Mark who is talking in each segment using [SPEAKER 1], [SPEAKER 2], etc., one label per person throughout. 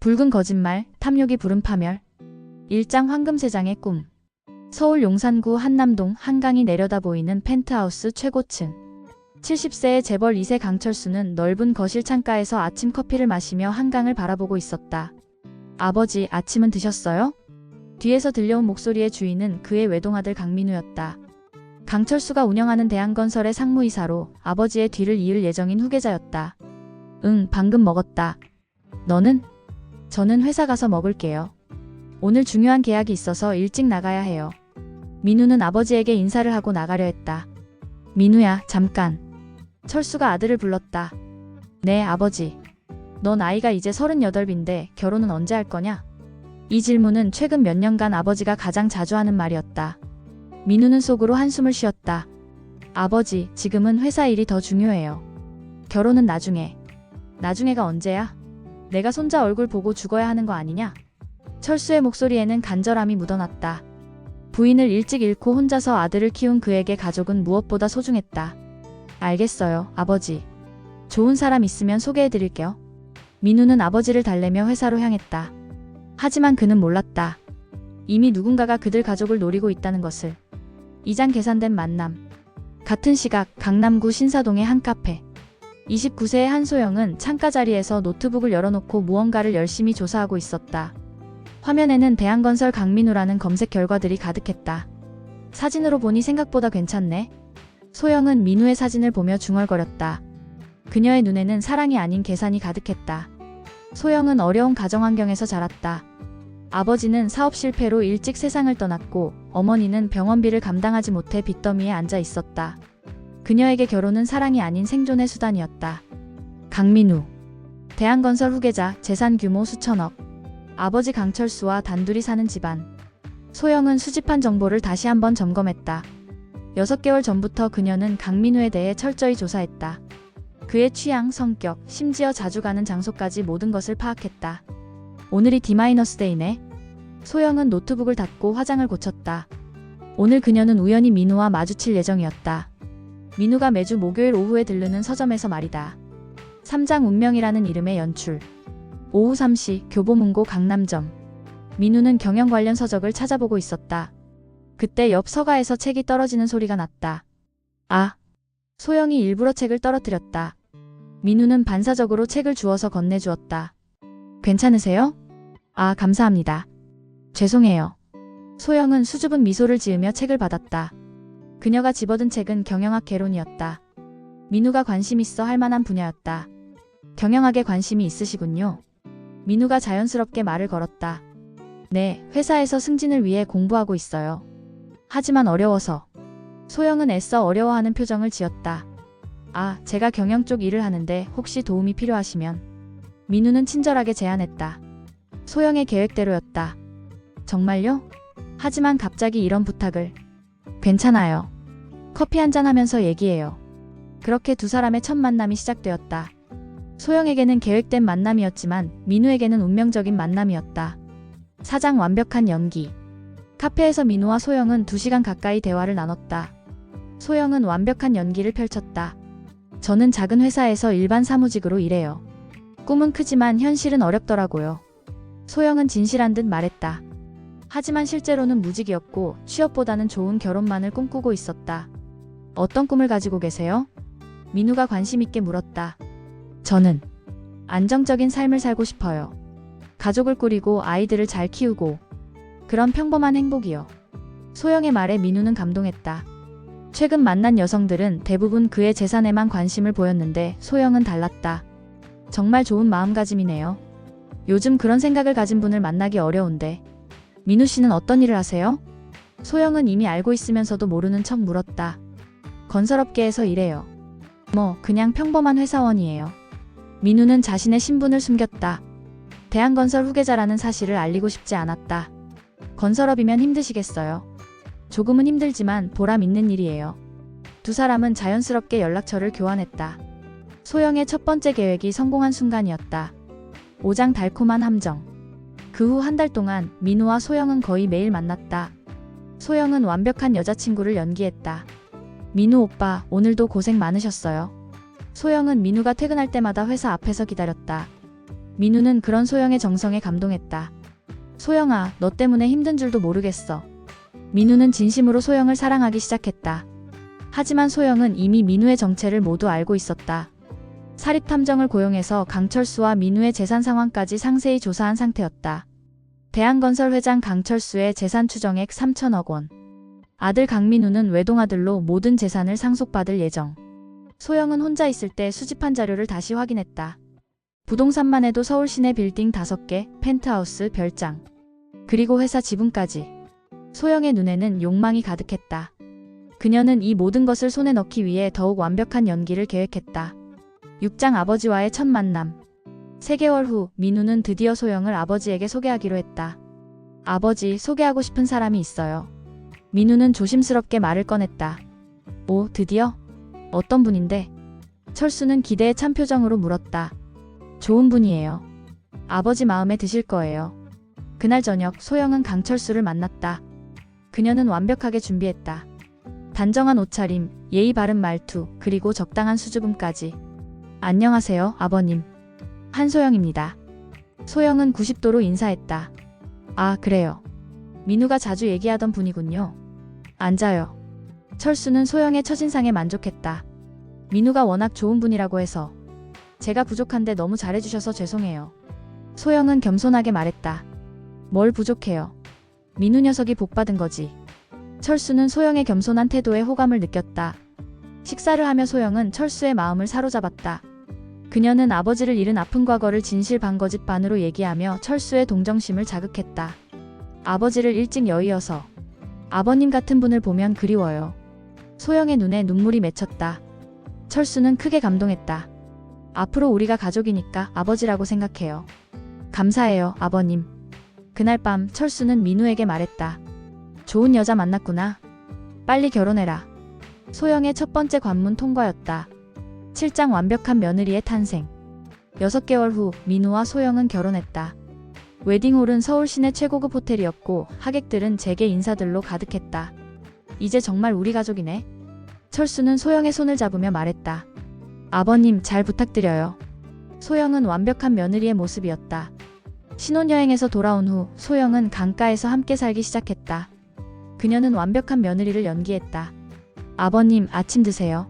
[SPEAKER 1] 붉은 거짓말, 탐욕이 부른 파멸. 일장 황금세장의 꿈. 서울 용산구 한남동 한강이 내려다 보이는 펜트하우스 최고층. 70세의 재벌 2세 강철수는 넓은 거실 창가에서 아침 커피를 마시며 한강을 바라보고 있었다. 아버지, 아침은 드셨어요? 뒤에서 들려온 목소리의 주인은 그의 외동아들 강민우였다. 강철수가 운영하는 대한건설의 상무이사로 아버지의 뒤를 이을 예정인 후계자였다. 응, 방금 먹었다. 너는? 저는 회사 가서 먹을게요. 오늘 중요한 계약이 있어서 일찍 나가야 해요. 민우는 아버지에게 인사를 하고 나가려 했다. 민우야, 잠깐. 철수가 아들을 불렀다. 네, 아버지. 너 나이가 이제 38인데 결혼은 언제 할 거냐? 이 질문은 최근 몇 년간 아버지가 가장 자주 하는 말이었다. 민우는 속으로 한숨을 쉬었다. 아버지, 지금은 회사 일이 더 중요해요. 결혼은 나중에. 나중에가 언제야? 내가 손자 얼굴 보고 죽어야 하는 거 아니냐? 철수의 목소리에는 간절함이 묻어났다. 부인을 일찍 잃고 혼자서 아들을 키운 그에게 가족은 무엇보다 소중했다. 알겠어요, 아버지. 좋은 사람 있으면 소개해드릴게요. 민우는 아버지를 달래며 회사로 향했다. 하지만 그는 몰랐다. 이미 누군가가 그들 가족을 노리고 있다는 것을. 이장 계산된 만남. 같은 시각 강남구 신사동의 한 카페. 29세의 한소영은 창가 자리에서 노트북을 열어놓고 무언가를 열심히 조사하고 있었다. 화면에는 대한건설 강민우라는 검색 결과들이 가득했다. 사진으로 보니 생각보다 괜찮네. 소영은 민우의 사진을 보며 중얼거렸다. 그녀의 눈에는 사랑이 아닌 계산이 가득했다. 소영은 어려운 가정 환경에서 자랐다. 아버지는 사업 실패로 일찍 세상을 떠났고 어머니는 병원비를 감당하지 못해 빚더미에 앉아 있었다. 그녀에게 결혼은 사랑이 아닌 생존의 수단이었다. 강민우. 대한건설 후계자, 재산 규모 수천억. 아버지 강철수와 단둘이 사는 집안. 소영은 수집한 정보를 다시 한번 점검했다. 6개월 전부터 그녀는 강민우에 대해 철저히 조사했다. 그의 취향, 성격, 심지어 자주 가는 장소까지 모든 것을 파악했다. 오늘이 D-데이네. 소영은 노트북을 닫고 화장을 고쳤다. 오늘 그녀는 우연히 민우와 마주칠 예정이었다. 민우가 매주 목요일 오후에 들르는 서점에서 말이다. 3장 운명이라는 이름의 연출. 오후 3시 교보문고 강남점. 민우는 경영 관련 서적을 찾아보고 있었다. 그때 옆 서가에서 책이 떨어지는 소리가 났다. 아! 소영이 일부러 책을 떨어뜨렸다. 민우는 반사적으로 책을 주워서 건네주었다. 괜찮으세요? 아, 감사합니다. 죄송해요. 소영은 수줍은 미소를 지으며 책을 받았다. 그녀가 집어든 책은 경영학 개론이었다. 민우가 관심 있어 할 만한 분야였다. 경영학에 관심이 있으시군요. 민우가 자연스럽게 말을 걸었다. 네, 회사에서 승진을 위해 공부하고 있어요. 하지만 어려워서. 소영은 애써 어려워하는 표정을 지었다. 아, 제가 경영 쪽 일을 하는데 혹시 도움이 필요하시면. 민우는 친절하게 제안했다. 소영의 계획대로였다. 정말요? 하지만 갑자기 이런 부탁을. 괜찮아요. 커피 한잔 하면서 얘기해요. 그렇게 두 사람의 첫 만남이 시작되었다. 소영에게는 계획된 만남이었지만 민우에게는 운명적인 만남이었다. 사장 완벽한 연기. 카페에서 민우와 소영은 2시간 가까이 대화를 나눴다. 소영은 완벽한 연기를 펼쳤다. 저는 작은 회사에서 일반 사무직으로 일해요. 꿈은 크지만 현실은 어렵더라고요. 소영은 진실한 듯 말했다. 하지만 실제로는 무직이었고 취업보다는 좋은 결혼만을 꿈꾸고 있었다. 어떤 꿈을 가지고 계세요? 민우가 관심 있게 물었다. 저는 안정적인 삶을 살고 싶어요. 가족을 꾸리고 아이들을 잘 키우고 그런 평범한 행복이요. 소영의 말에 민우는 감동했다. 최근 만난 여성들은 대부분 그의 재산에만 관심을 보였는데 소영은 달랐다. 정말 좋은 마음가짐이네요. 요즘 그런 생각을 가진 분을 만나기 어려운데. 민우 씨는 어떤 일을 하세요? 소영은 이미 알고 있으면서도 모르는 척 물었다. 건설업계에서 일해요. 그냥 평범한 회사원이에요. 민우는 자신의 신분을 숨겼다. 대한건설 후계자라는 사실을 알리고 싶지 않았다. 건설업이면 힘드시겠어요. 조금은 힘들지만 보람 있는 일이에요. 두 사람은 자연스럽게 연락처를 교환했다. 소영의 첫 번째 계획이 성공한 순간이었다. 5장 달콤한 함정. 그 후 한 달 동안 민우와 소영은 거의 매일 만났다. 소영은 완벽한 여자친구를 연기했다. 민우 오빠, 오늘도 고생 많으셨어요. 소영은 민우가 퇴근할 때마다 회사 앞에서 기다렸다. 민우는 그런 소영의 정성에 감동했다. 소영아, 너 때문에 힘든 줄도 모르겠어. 민우는 진심으로 소영을 사랑하기 시작했다. 하지만 소영은 이미 민우의 정체를 모두 알고 있었다. 사립탐정을 고용해서 강철수와 민우의 재산 상황까지 상세히 조사한 상태였다. 대한건설 회장 강철수의 재산 추정액 3천억 원. 아들 강민우는 외동아들로 모든 재산을 상속받을 예정. 소영은 혼자 있을 때 수집한 자료를 다시 확인했다. 부동산만 해도 서울 시내 빌딩 5개, 펜트하우스 별장. 그리고 회사 지분까지. 소영의 눈에는 욕망이 가득했다. 그녀는 이 모든 것을 손에 넣기 위해 더욱 완벽한 연기를 계획했다. 6장 아버지와의 첫 만남. 3개월 후 민우는 드디어 소영을 아버지에게 소개하기로 했다. 아버지, 소개하고 싶은 사람이 있어요. 민우는 조심스럽게 말을 꺼냈다. 오, 드디어? 어떤 분인데? 철수는 기대에 찬 표정으로 물었다. 좋은 분이에요. 아버지 마음에 드실 거예요. 그날 저녁 소영은 강철수를 만났다. 그녀는 완벽하게 준비했다. 단정한 옷차림, 예의 바른 말투, 그리고 적당한 수줍음까지. 안녕하세요, 아버님. 한소영입니다. 소영은 90도로 인사했다. 아, 그래요. 민우가 자주 얘기하던 분이군요. 앉아요. 철수는 소영의 첫인상에 만족했다. 민우가 워낙 좋은 분이라고 해서 제가 부족한데 너무 잘해주셔서 죄송해요. 소영은 겸손하게 말했다. 뭘 부족해요. 민우 녀석이 복받은 거지. 철수는 소영의 겸손한 태도에 호감을 느꼈다. 식사를 하며 소영은 철수의 마음을 사로잡았다. 그녀는 아버지를 잃은 아픈 과거를 진실반거짓 반으로 얘기하며 철수의 동정심을 자극했다. 아버지를 일찍 여의어서 아버님 같은 분을 보면 그리워요. 소영의 눈에 눈물이 맺혔다. 철수는 크게 감동했다. 앞으로 우리가 가족이니까 아버지라고 생각해요. 감사해요, 아버님. 그날 밤 철수는 민우에게 말했다. 좋은 여자 만났구나. 빨리 결혼해라. 소영의 첫 번째 관문 통과였다. 7장 완벽한 며느리의 탄생. 6개월 후 민우와 소영은 결혼했다. 웨딩홀은 서울 시내 최고급 호텔이었고 하객들은 재계 인사들로 가득했다. 이제 정말 우리 가족이네. 철수는 소영의 손을 잡으며 말했다. 아버님 잘 부탁드려요. 소영은 완벽한 며느리의 모습이었다. 신혼여행에서 돌아온 후 소영은 강가에서 함께 살기 시작했다. 그녀는 완벽한 며느리를 연기했다. 아버님 아침 드세요.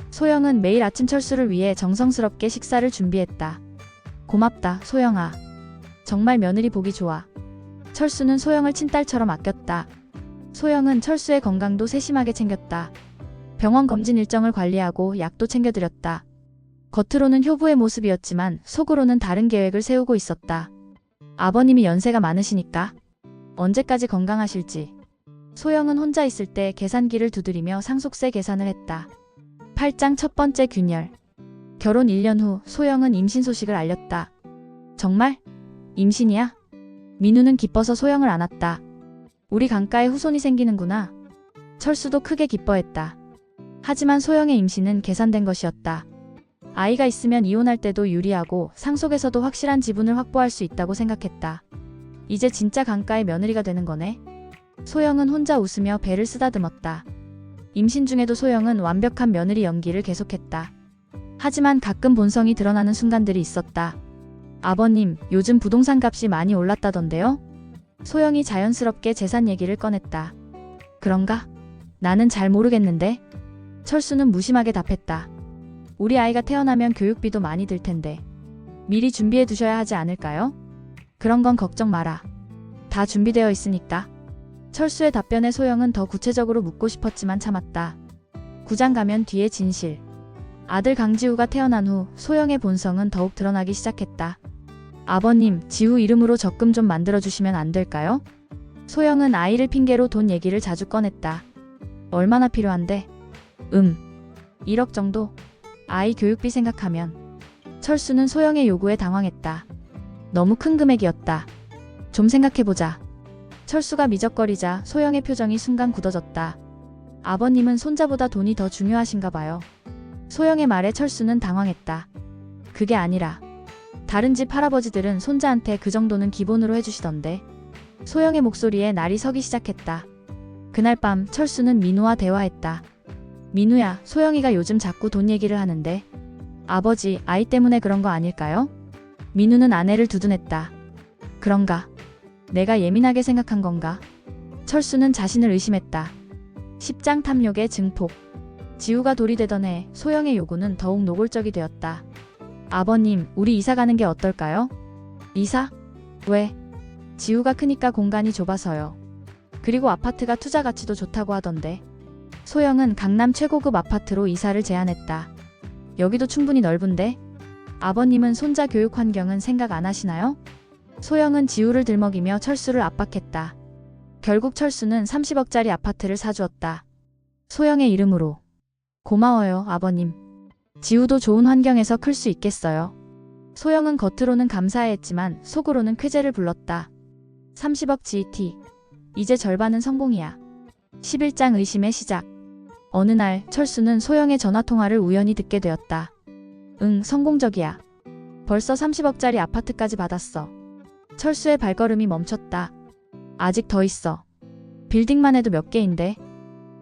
[SPEAKER 1] 소영은 매일 아침 철수를 위해 정성스럽게 식사를 준비했다. 고맙다, 소영아. 정말 며느리 보기 좋아. 철수는 소영을 친딸처럼 아꼈다. 소영은 철수의 건강도 세심하게 챙겼다. 병원 검진 일정을 관리하고 약도 챙겨드렸다. 겉으로는 효부의 모습이었지만 속으로는 다른 계획을 세우고 있었다. 아버님이 연세가 많으시니까 언제까지 건강하실지. 소영은 혼자 있을 때 계산기를 두드리며 상속세 계산을 했다. 8장 첫 번째 균열. 결혼 1년 후 소영은 임신 소식을 알렸다. 정말? 임신이야? 민우는 기뻐서 소영을 안았다. 우리 강가에 후손이 생기는구나. 철수도 크게 기뻐했다. 하지만 소영의 임신은 계산된 것이었다. 아이가 있으면 이혼할 때도 유리하고 상속에서도 확실한 지분을 확보할 수 있다고 생각했다. 이제 진짜 강가의 며느리가 되는 거네. 소영은 혼자 웃으며 배를 쓰다듬었다. 임신 중에도 소영은 완벽한 며느리 연기를 계속했다. 하지만 가끔 본성이 드러나는 순간들이 있었다. 아버님, 요즘 부동산 값이 많이 올랐다던데요? 소영이 자연스럽게 재산 얘기를 꺼냈다. 그런가? 나는 잘 모르겠는데. 철수는 무심하게 답했다. 우리 아이가 태어나면 교육비도 많이 들 텐데. 미리 준비해 두셔야 하지 않을까요? 그런 건 걱정 마라. 다 준비되어 있으니까. 철수의 답변에 소영은 더 구체적으로 묻고 싶었지만 참았다. 9장 가면 뒤에 진실. 아들 강지우가 태어난 후 소영의 본성은 더욱 드러나기 시작했다. 아버님, 지우 이름으로 적금 좀 만들어주시면 안 될까요? 소영은 아이를 핑계로 돈 얘기를 자주 꺼냈다. 얼마나 필요한데? 1억 정도? 아이 교육비 생각하면. 철수는 소영의 요구에 당황했다. 너무 큰 금액이었다. 좀 생각해보자. 철수가 미적거리자 소영의 표정이 순간 굳어졌다. 아버님은 손자보다 돈이 더 중요하신가 봐요. 소영의 말에 철수는 당황했다. 그게 아니라 다른 집 할아버지들은 손자한테 그 정도는 기본으로 해주시던데. 소영의 목소리에 날이 서기 시작했다. 그날 밤 철수는 민우와 대화했다. 민우야, 소영이가 요즘 자꾸 돈 얘기를 하는데. 아버지, 아이 때문에 그런 거 아닐까요? 민우는 아내를 두둔했다. 그런가? 내가 예민하게 생각한 건가? 철수는 자신을 의심했다. 10장 탐욕의 증폭. 지우가 돌이 되던 해 소영의 요구는 더욱 노골적이 되었다. 아버님, 우리 이사 가는 게 어떨까요? 이사? 왜? 지우가 크니까 공간이 좁아서요. 그리고 아파트가 투자 가치도 좋다고 하던데. 소영은 강남 최고급 아파트로 이사를 제안했다. 여기도 충분히 넓은데? 아버님은 손자 교육 환경은 생각 안 하시나요? 소영은 지우를 들먹이며 철수를 압박했다. 결국 철수는 30억짜리 아파트를 사주었다. 소영의 이름으로. 고마워요, 아버님. 지우도 좋은 환경에서 클 수 있겠어요. 소영은 겉으로는 감사해했지만 속으로는 쾌재를 불렀다. 30억 GT. 이제 절반은 성공이야. 11장 의심의 시작. 어느 날 철수는 소영의 전화통화를 우연히 듣게 되었다. 응, 성공적이야. 벌써 30억짜리 아파트까지 받았어. 철수의 발걸음이 멈췄다. 아직 더 있어. 빌딩만 해도 몇 개인데.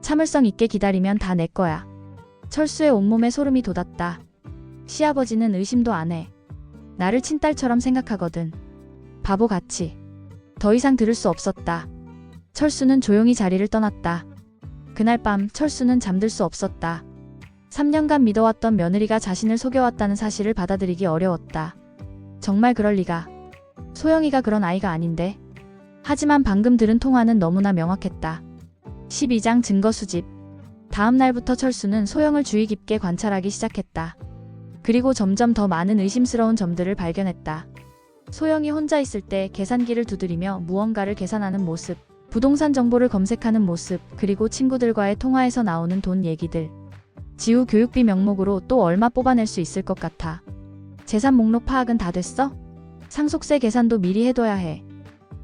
[SPEAKER 1] 참을성 있게 기다리면 다 내 거야. 철수의 온몸에 소름이 돋았다. 시아버지는 의심도 안 해. 나를 친딸처럼 생각하거든. 바보같이. 더 이상 들을 수 없었다. 철수는 조용히 자리를 떠났다. 그날 밤 철수는 잠들 수 없었다. 3년간 믿어왔던 며느리가 자신을 속여왔다는 사실을 받아들이기 어려웠다. 정말 그럴 리가. 소영이가 그런 아이가 아닌데. 하지만 방금 들은 통화는 너무나 명확했다. 12장 증거 수집. 다음 날부터 철수는 소영을 주의 깊게 관찰하기 시작했다. 그리고 점점 더 많은 의심스러운 점들을 발견했다. 소영이 혼자 있을 때 계산기를 두드리며 무언가를 계산하는 모습, 부동산 정보를 검색하는 모습, 그리고 친구들과의 통화에서 나오는 돈 얘기들. 지우 교육비 명목으로 또 얼마 뽑아낼 수 있을 것 같아. 재산 목록 파악은 다 됐어? 상속세 계산도 미리 해둬야 해.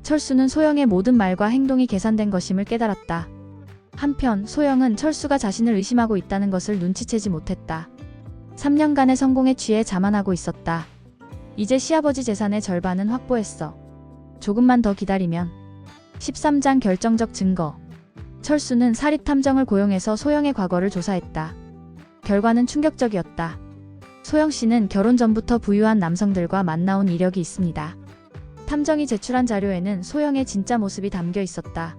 [SPEAKER 1] 철수는 소영의 모든 말과 행동이 계산된 것임을 깨달았다. 한편 소영은 철수가 자신을 의심하고 있다는 것을 눈치채지 못했다. 3년간의 성공에 취해 자만하고 있었다. 이제 시아버지 재산의 절반은 확보했어. 조금만 더 기다리면. 13장 결정적 증거. 철수는 사립탐정을 고용해서 소영의 과거를 조사했다. 결과는 충격적이었다. 소영 씨는 결혼 전부터 부유한 남성들과 만나온 이력이 있습니다. 탐정이 제출한 자료에는 소영의 진짜 모습이 담겨 있었다.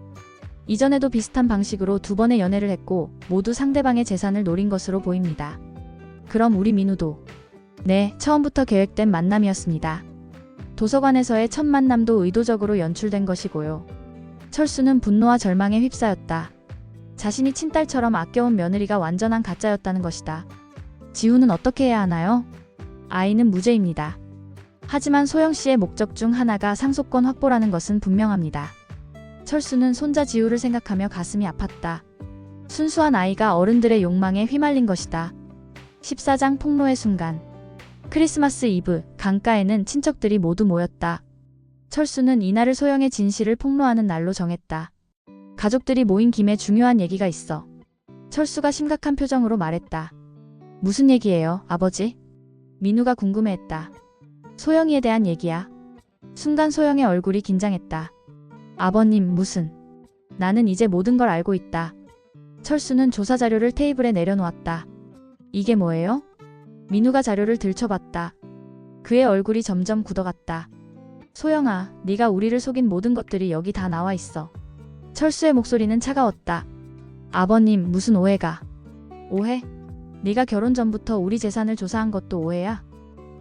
[SPEAKER 1] 이전에도 비슷한 방식으로 2번의 연애를 했고 모두 상대방의 재산을 노린 것으로 보입니다. 그럼 우리 민우도? 네, 처음부터 계획된 만남이었습니다. 도서관에서의 첫 만남도 의도적으로 연출된 것이고요. 철수는 분노와 절망에 휩싸였다. 자신이 친딸처럼 아껴온 며느리가 완전한 가짜였다는 것이다. 지우는 어떻게 해야 하나요? 아이는 무죄입니다. 하지만 소영 씨의 목적 중 하나가 상속권 확보라는 것은 분명합니다. 철수는 손자 지우를 생각하며 가슴이 아팠다. 순수한 아이가 어른들의 욕망에 휘말린 것이다. 14장 폭로의 순간. 크리스마스 이브, 강가에는 친척들이 모두 모였다. 철수는 이날을 소영의 진실을 폭로하는 날로 정했다. 가족들이 모인 김에 중요한 얘기가 있어. 철수가 심각한 표정으로 말했다. 무슨 얘기예요, 아버지? 민우가 궁금해했다. 소영이에 대한 얘기야. 순간 소영의 얼굴이 긴장했다. 아버님, 무슨. 나는 이제 모든 걸 알고 있다. 철수는 조사 자료를 테이블에 내려놓았다. 이게 뭐예요? 민우가 자료를 들춰봤다. 그의 얼굴이 점점 굳어갔다. 소영아, 네가 우리를 속인 모든 것들이 여기 다 나와 있어. 철수의 목소리는 차가웠다. 아버님, 무슨 오해가. 오해? 네가 결혼 전부터 우리 재산을 조사한 것도 오해야?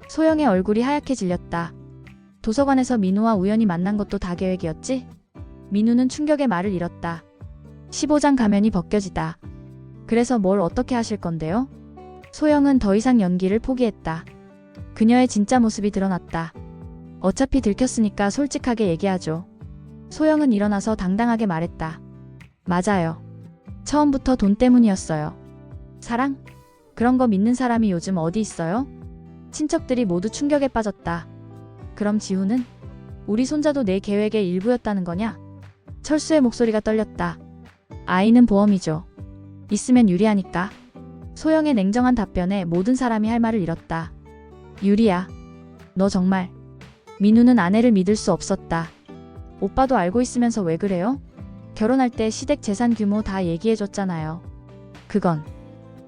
[SPEAKER 1] 소영의 얼굴이 하얗게 질렸다. 도서관에서 민우와 우연히 만난 것도 다 계획이었지? 민우는 충격의 말을 잃었다. 15장 가면이 벗겨지다. 그래서 뭘 어떻게 하실 건데요? 소영은 더 이상 연기를 포기했다. 그녀의 진짜 모습이 드러났다. 어차피 들켰으니까 솔직하게 얘기하죠. 소영은 일어나서 당당하게 말했다. 맞아요. 처음부터 돈 때문이었어요. 사랑? 그런 거 믿는 사람이 요즘 어디 있어요? 친척들이 모두 충격에 빠졌다. 그럼 지우는? 우리 손자도 내 계획의 일부였다는 거냐? 철수의 목소리가 떨렸다. 아이는 보험이죠. 있으면 유리하니까. 소영의 냉정한 답변에 모든 사람이 할 말을 잃었다. 유리야. 너 정말. 민우는 아내를 믿을 수 없었다. 오빠도 알고 있으면서 왜 그래요? 결혼할 때 시댁 재산 규모 다 얘기해줬잖아요. 그건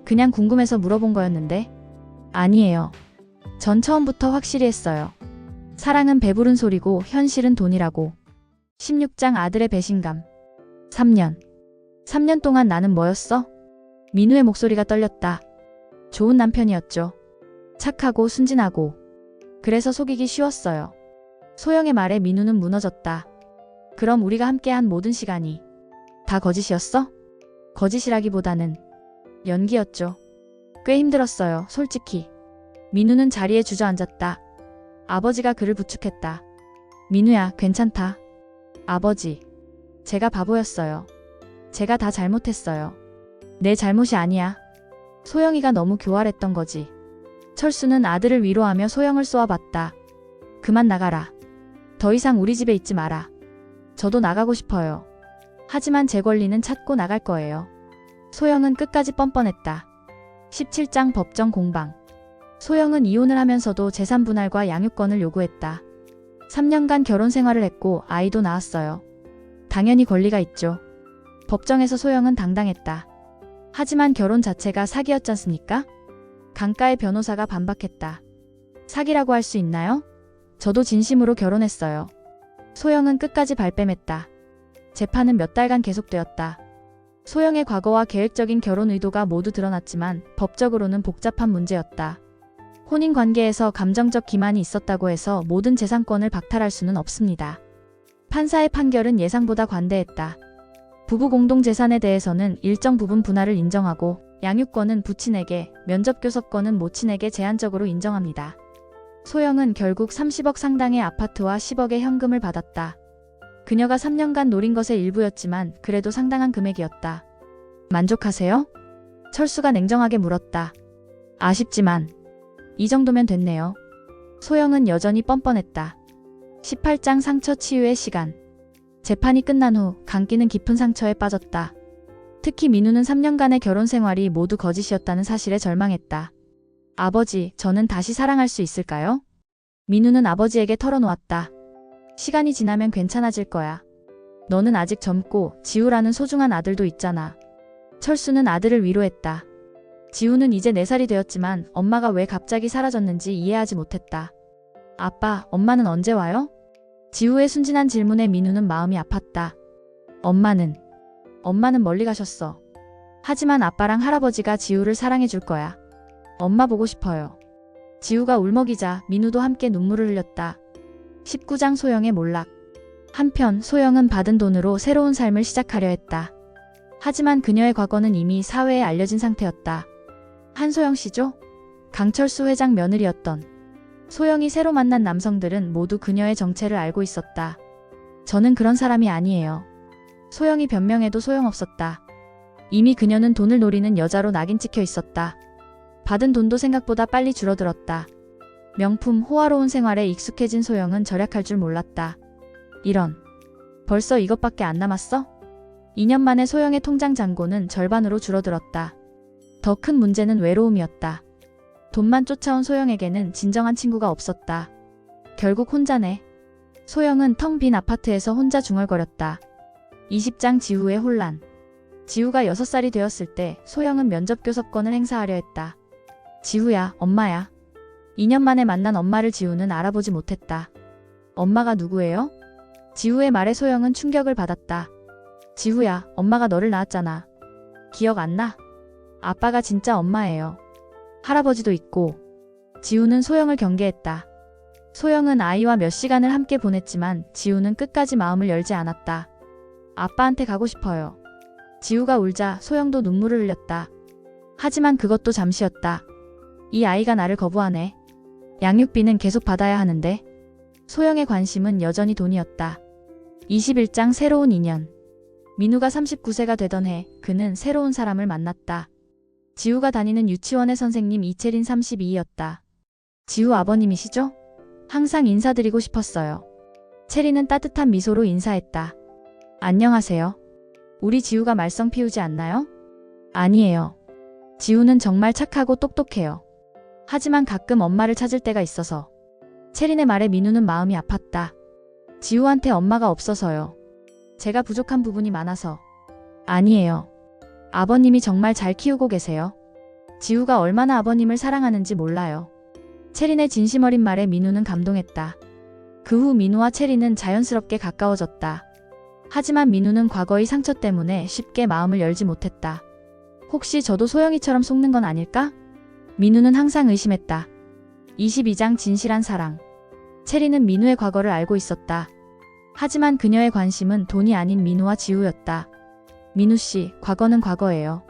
[SPEAKER 1] 그냥 궁금해서 물어본 거였는데. 아니에요. 전 처음부터 확실히 했어요. 사랑은 배부른 소리고 현실은 돈이라고. 16장 아들의 배신감. 3년 동안 나는 뭐였어? 민우의 목소리가 떨렸다. 좋은 남편이었죠. 착하고 순진하고. 그래서 속이기 쉬웠어요. 소영의 말에 민우는 무너졌다. 그럼 우리가 함께한 모든 시간이 다 거짓이었어? 거짓이라기보다는 연기였죠. 꽤 힘들었어요, 솔직히. 민우는 자리에 주저앉았다. 아버지가 그를 부축했다. 민우야, 괜찮다. 아버지, 제가 바보였어요. 제가 다 잘못했어요. 내 잘못이 아니야. 소영이가 너무 교활했던 거지. 철수는 아들을 위로하며 소영을 쏘아봤다. 그만 나가라. 더 이상 우리 집에 있지 마라. 저도 나가고 싶어요. 하지만 제 권리는 찾고 나갈 거예요. 소영은 끝까지 뻔뻔했다. 17장 법정 공방. 소영은 이혼을 하면서도 재산 분할과 양육권을 요구했다. 3년간 결혼 생활을 했고 아이도 낳았어요. 당연히 권리가 있죠. 법정에서 소영은 당당했다. 하지만 결혼 자체가 사기였잖습니까? 강가의 변호사가 반박했다. 사기라고 할 수 있나요? 저도 진심으로 결혼했어요. 소영은 끝까지 발뺌했다. 재판은 몇 달간 계속되었다. 소영의 과거와 계획적인 결혼 의도가 모두 드러났지만 법적으로는 복잡한 문제였다. 혼인 관계에서 감정적 기만이 있었다고 해서 모든 재산권을 박탈할 수는 없습니다. 판사의 판결은 예상보다 관대했다. 부부 공동 재산에 대해서는 일정 부분 분할을 인정하고 양육권은 부친에게, 면접교섭권은 모친에게 제한적으로 인정합니다. 소영은 결국 30억 상당의 아파트와 10억의 현금을 받았다. 그녀가 3년간 노린 것의 일부였지만 그래도 상당한 금액이었다. 만족하세요? 철수가 냉정하게 물었다. 아쉽지만 이 정도면 됐네요. 소영은 여전히 뻔뻔했다. 18장 상처 치유의 시간. 재판이 끝난 후 강기는 깊은 상처에 빠졌다. 특히 민우는 3년간의 결혼 생활이 모두 거짓이었다는 사실에 절망했다. 아버지, 저는 다시 사랑할 수 있을까요? 민우는 아버지에게 털어놓았다. 시간이 지나면 괜찮아질 거야. 너는 아직 젊고 지우라는 소중한 아들도 있잖아. 철수는 아들을 위로했다. 지우는 이제 4살이 되었지만 엄마가 왜 갑자기 사라졌는지 이해하지 못했다. 아빠, 엄마는 언제 와요? 지우의 순진한 질문에 민우는 마음이 아팠다. 엄마는 멀리 가셨어. 하지만 아빠랑 할아버지가 지우를 사랑해 줄 거야. 엄마 보고 싶어요. 지우가 울먹이자 민우도 함께 눈물을 흘렸다. 19장 소영의 몰락. 한편 소영은 받은 돈으로 새로운 삶을 시작하려 했다. 하지만 그녀의 과거는 이미 사회에 알려진 상태였다. 한소영 씨죠? 강철수 회장 며느리였던. 소영이 새로 만난 남성들은 모두 그녀의 정체를 알고 있었다. 저는 그런 사람이 아니에요. 소영이 변명해도 소용없었다. 이미 그녀는 돈을 노리는 여자로 낙인 찍혀 있었다. 받은 돈도 생각보다 빨리 줄어들었다. 명품, 호화로운 생활에 익숙해진 소영은 절약할 줄 몰랐다. 이런. 벌써 이것밖에 안 남았어? 2년 만에 소영의 통장 잔고는 절반으로 줄어들었다. 더 큰 문제는 외로움이었다. 돈만 쫓아온 소영에게는 진정한 친구가 없었다. 결국 혼자네. 소영은 텅 빈 아파트에서 혼자 중얼거렸다. 20장 지우의 혼란. 지우가 6살이 되었을 때 소영은 면접교섭권을 행사하려 했다. 지우야, 엄마야. 2년 만에 만난 엄마를 지우는 알아보지 못했다. 엄마가 누구예요? 지우의 말에 소영은 충격을 받았다. 지우야, 엄마가 너를 낳았잖아. 기억 안 나? 아빠가 진짜 엄마예요. 할아버지도 있고. 지우는 소영을 경계했다. 소영은 아이와 몇 시간을 함께 보냈지만 지우는 끝까지 마음을 열지 않았다. 아빠한테 가고 싶어요. 지우가 울자 소영도 눈물을 흘렸다. 하지만 그것도 잠시였다. 이 아이가 나를 거부하네. 양육비는 계속 받아야 하는데. 소영의 관심은 여전히 돈이었다. 21장 새로운 인연. 민우가 39세가 되던 해 그는 새로운 사람을 만났다. 지우가 다니는 유치원의 선생님 이채린 32이었다. 지우 아버님이시죠? 항상 인사드리고 싶었어요. 채린은 따뜻한 미소로 인사했다. 안녕하세요. 우리 지우가 말썽 피우지 않나요? 아니에요. 지우는 정말 착하고 똑똑해요. 하지만 가끔 엄마를 찾을 때가 있어서. 채린의 말에 민우는 마음이 아팠다. 지우한테 엄마가 없어서요. 제가 부족한 부분이 많아서. 아니에요. 아버님이 정말 잘 키우고 계세요. 지우가 얼마나 아버님을 사랑하는지 몰라요. 채린의 진심 어린 말에 민우는 감동했다. 그 후 민우와 체리는 자연스럽게 가까워졌다. 하지만 민우는 과거의 상처 때문에 쉽게 마음을 열지 못했다. 혹시 저도 소영이처럼 속는 건 아닐까? 민우는 항상 의심했다. 22장 진실한 사랑. 체리는 민우의 과거를 알고 있었다. 하지만 그녀의 관심은 돈이 아닌 민우와 지우였다. 민우 씨, 과거는 과거예요.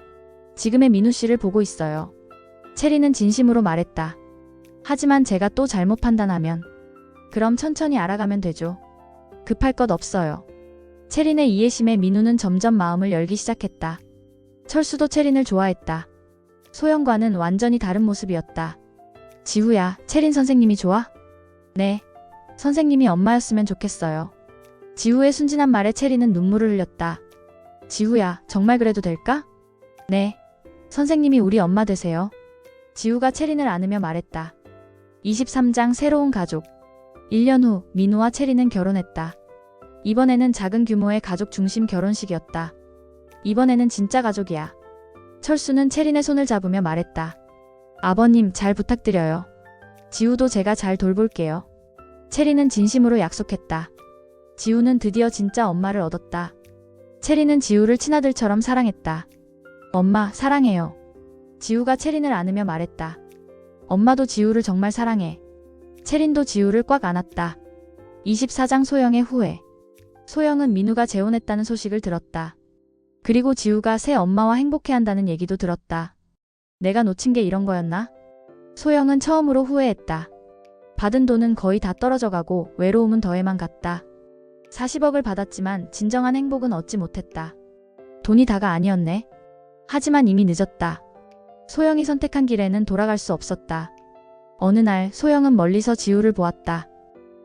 [SPEAKER 1] 지금의 민우 씨를 보고 있어요. 체리는 진심으로 말했다. 하지만 제가 또 잘못 판단하면? 그럼 천천히 알아가면 되죠. 급할 것 없어요. 체린의 이해심에 민우는 점점 마음을 열기 시작했다. 철수도 체린을 좋아했다. 소영과는 완전히 다른 모습이었다. 지우야, 체린 선생님이 좋아? 네. 선생님이 엄마였으면 좋겠어요. 지우의 순진한 말에 체린은 눈물을 흘렸다. 지우야, 정말 그래도 될까? 네. 선생님이 우리 엄마 되세요. 지우가 체린을 안으며 말했다. 23장 새로운 가족. 1년 후 민우와 체린은 결혼했다. 이번에는 작은 규모의 가족 중심 결혼식이었다. 이번에는 진짜 가족이야. 철수는 체린의 손을 잡으며 말했다. 아버님 잘 부탁드려요. 지우도 제가 잘 돌볼게요. 체린은 진심으로 약속했다. 지우는 드디어 진짜 엄마를 얻었다. 체린은 지우를 친아들처럼 사랑했다. 엄마, 사랑해요. 지우가 체린을 안으며 말했다. 엄마도 지우를 정말 사랑해. 체린도 지우를 꽉 안았다. 24장 소영의 후회. 소영은 민우가 재혼했다는 소식을 들었다. 그리고 지우가 새 엄마와 행복해한다는 얘기도 들었다. 내가 놓친 게 이런 거였나? 소영은 처음으로 후회했다. 받은 돈은 거의 다 떨어져가고 외로움은 더해만 갔다. 40억을 받았지만 진정한 행복은 얻지 못했다. 돈이 다가 아니었네. 하지만 이미 늦었다. 소영이 선택한 길에는 돌아갈 수 없었다. 어느 날 소영은 멀리서 지우를 보았다.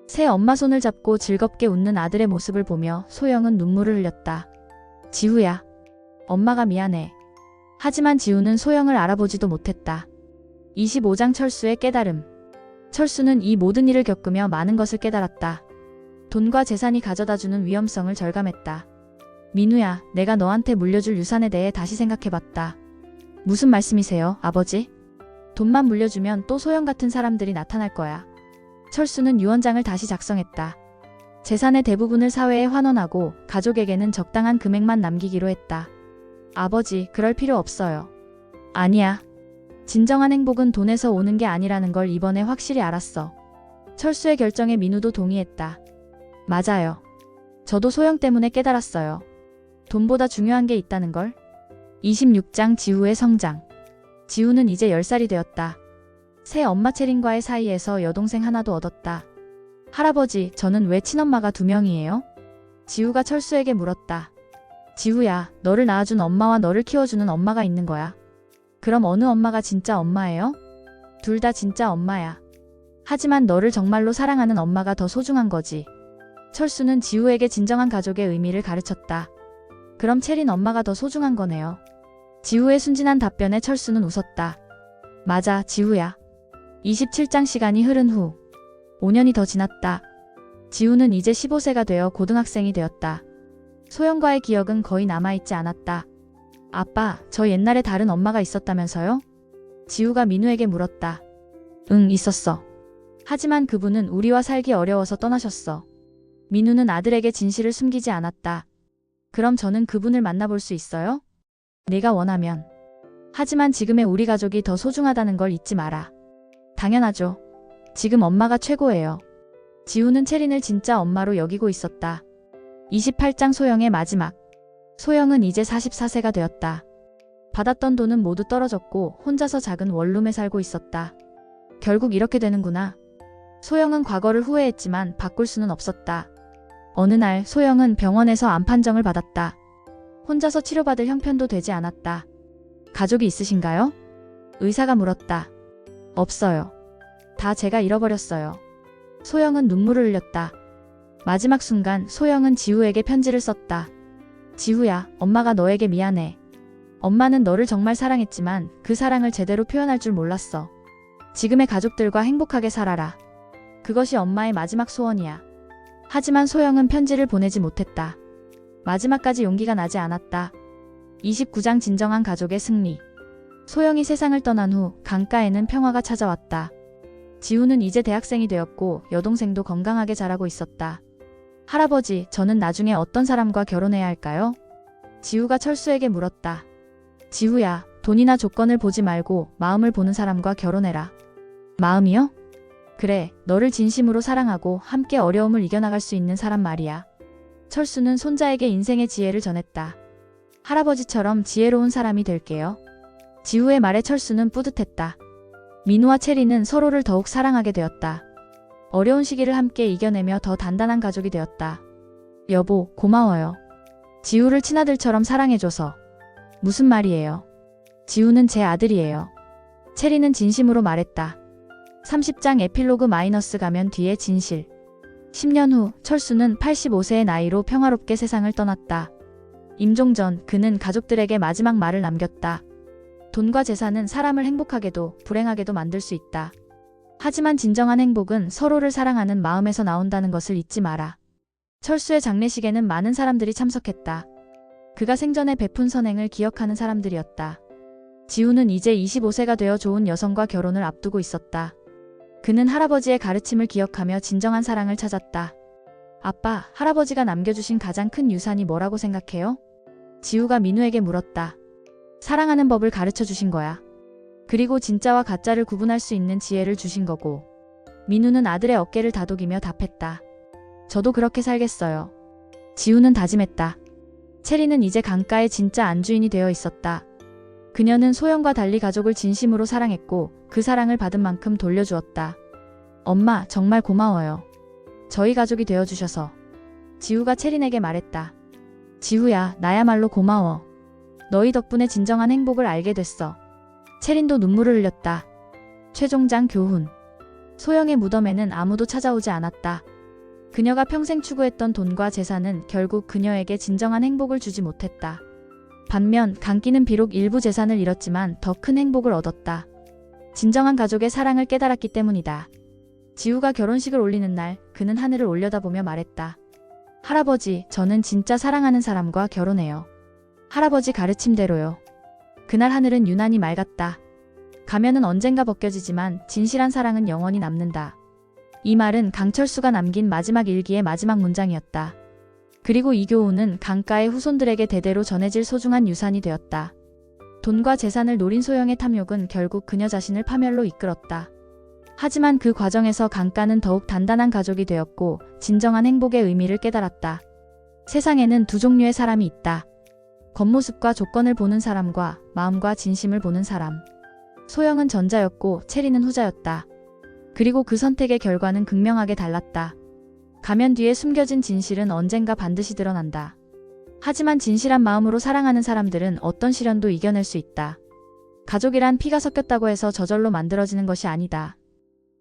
[SPEAKER 1] 새 엄마 손을 잡고 즐겁게 웃는 아들의 모습을 보며 소영은 눈물을 흘렸다. 지우야. 엄마가 미안해. 하지만 지우는 소영을 알아보지도 못했다. 25장 철수의 깨달음. 철수는 이 모든 일을 겪으며 많은 것을 깨달았다. 돈과 재산이 가져다주는 위험성을 절감했다. 민우야, 내가 너한테 물려줄 유산에 대해 다시 생각해봤다. 무슨 말씀이세요, 아버지? 돈만 물려주면 또 소영 같은 사람들이 나타날 거야. 철수는 유언장을 다시 작성했다. 재산의 대부분을 사회에 환원하고 가족에게는 적당한 금액만 남기기로 했다. 아버지, 그럴 필요 없어요. 아니야. 진정한 행복은 돈에서 오는 게 아니라는 걸 이번에 확실히 알았어. 철수의 결정에 민우도 동의했다. 맞아요. 저도 소영 때문에 깨달았어요. 돈보다 중요한 게 있다는 걸. 26장 지우의 성장. 지우는 이제 10살이 되었다. 새 엄마 체린과의 사이에서 여동생 하나도 얻었다. 할아버지, 저는 왜 친엄마가 2명이에요? 지우가 철수에게 물었다. 지우야, 너를 낳아준 엄마와 너를 키워주는 엄마가 있는 거야. 그럼 어느 엄마가 진짜 엄마예요? 둘 다 진짜 엄마야. 하지만 너를 정말로 사랑하는 엄마가 더 소중한 거지. 철수는 지우에게 진정한 가족의 의미를 가르쳤다. 그럼 체린 엄마가 더 소중한 거네요. 지우의 순진한 답변에 철수는 웃었다. 맞아, 지우야. 27장 시간이 흐른 후 5년이 더 지났다. 지우는 이제 15세가 되어 고등학생이 되었다. 소영과의 기억은 거의 남아있지 않았다. 아빠, 저 옛날에 다른 엄마가 있었다면서요? 지우가 민우에게 물었다. 응, 있었어. 하지만 그분은 우리와 살기 어려워서 떠나셨어. 민우는 아들에게 진실을 숨기지 않았다. 그럼 저는 그분을 만나볼 수 있어요? 네가 원하면. 하지만 지금의 우리 가족이 더 소중하다는 걸 잊지 마라. 당연하죠. 지금 엄마가 최고예요. 지우는 체린을 진짜 엄마로 여기고 있었다. 28장 소영의 마지막. 소영은 이제 44세가 되었다. 받았던 돈은 모두 떨어졌고 혼자서 작은 원룸에 살고 있었다. 결국 이렇게 되는구나. 소영은 과거를 후회했지만 바꿀 수는 없었다. 어느 날 소영은 병원에서 암 판정을 받았다. 혼자서 치료받을 형편도 되지 않았다. 가족이 있으신가요? 의사가 물었다. 없어요. 다 제가 잃어버렸어요. 소영은 눈물을 흘렸다. 마지막 순간 소영은 지우에게 편지를 썼다. 지우야, 엄마가 너에게 미안해. 엄마는 너를 정말 사랑했지만 그 사랑을 제대로 표현할 줄 몰랐어. 지금의 가족들과 행복하게 살아라. 그것이 엄마의 마지막 소원이야. 하지만 소영은 편지를 보내지 못했다. 마지막까지 용기가 나지 않았다. 29장 진정한 가족의 승리. 소영이 세상을 떠난 후 강가에는 평화가 찾아왔다. 지우는 이제 대학생이 되었고 여동생도 건강하게 자라고 있었다. 할아버지, 저는 나중에 어떤 사람과 결혼해야 할까요? 지우가 철수에게 물었다. 지우야, 돈이나 조건을 보지 말고 마음을 보는 사람과 결혼해라. 마음이요? 그래, 너를 진심으로 사랑하고 함께 어려움을 이겨나갈 수 있는 사람 말이야. 철수는 손자에게 인생의 지혜를 전했다. 할아버지처럼 지혜로운 사람이 될게요. 지우의 말에 철수는 뿌듯했다. 민우와 체리는 서로를 더욱 사랑하게 되었다. 어려운 시기를 함께 이겨내며 더 단단한 가족이 되었다. 여보, 고마워요. 지우를 친아들처럼 사랑해줘서. 무슨 말이에요? 지우는 제 아들이에요. 체리는 진심으로 말했다. 30장 에필로그 마이너스 가면 뒤에 진실. 10년 후 철수는 85세의 나이로 평화롭게 세상을 떠났다. 임종 전 그는 가족들에게 마지막 말을 남겼다. 돈과 재산은 사람을 행복하게도 불행하게도 만들 수 있다. 하지만 진정한 행복은 서로를 사랑하는 마음에서 나온다는 것을 잊지 마라. 철수의 장례식에는 많은 사람들이 참석했다. 그가 생전에 베푼 선행을 기억하는 사람들이었다. 지우는 이제 25세가 되어 좋은 여성과 결혼을 앞두고 있었다. 그는 할아버지의 가르침을 기억하며 진정한 사랑을 찾았다. 아빠, 할아버지가 남겨주신 가장 큰 유산이 뭐라고 생각해요? 지우가 민우에게 물었다. 사랑하는 법을 가르쳐 주신 거야. 그리고 진짜와 가짜를 구분할 수 있는 지혜를 주신 거고. 민우는 아들의 어깨를 다독이며 답했다. 저도 그렇게 살겠어요. 지우는 다짐했다. 체리는 이제 강가의 진짜 안주인이 되어 있었다. 그녀는 소영과 달리 가족을 진심으로 사랑했고 그 사랑을 받은 만큼 돌려주었다. 엄마, 정말 고마워요. 저희 가족이 되어주셔서. 지우가 체린에게 말했다. 지우야, 나야말로 고마워. 너희 덕분에 진정한 행복을 알게 됐어. 체린도 눈물을 흘렸다. 최종장 교훈. 소영의 무덤에는 아무도 찾아오지 않았다. 그녀가 평생 추구했던 돈과 재산은 결국 그녀에게 진정한 행복을 주지 못했다. 반면 강기는 비록 일부 재산을 잃었지만 더 큰 행복을 얻었다. 진정한 가족의 사랑을 깨달았기 때문이다. 지우가 결혼식을 올리는 날 그는 하늘을 올려다보며 말했다. 할아버지, 저는 진짜 사랑하는 사람과 결혼해요. 할아버지 가르침대로요. 그날 하늘은 유난히 맑았다. 가면은 언젠가 벗겨지지만 진실한 사랑은 영원히 남는다. 이 말은 강철수가 남긴 마지막 일기의 마지막 문장이었다. 그리고 이 교훈은 강가의 후손들에게 대대로 전해질 소중한 유산이 되었다. 돈과 재산을 노린 소영의 탐욕은 결국 그녀 자신을 파멸로 이끌었다. 하지만 그 과정에서 강가는 더욱 단단한 가족이 되었고 진정한 행복의 의미를 깨달았다. 세상에는 두 종류의 사람이 있다. 겉모습과 조건을 보는 사람과 마음과 진심을 보는 사람. 소영은 전자였고 체리는 후자였다. 그리고 그 선택의 결과는 극명하게 달랐다. 가면 뒤에 숨겨진 진실은 언젠가 반드시 드러난다. 하지만 진실한 마음으로 사랑하는 사람들은 어떤 시련도 이겨낼 수 있다. 가족이란 피가 섞였다고 해서 저절로 만들어지는 것이 아니다.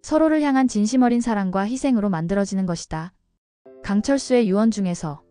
[SPEAKER 1] 서로를 향한 진심 어린 사랑과 희생으로 만들어지는 것이다. 강철수의 유언 중에서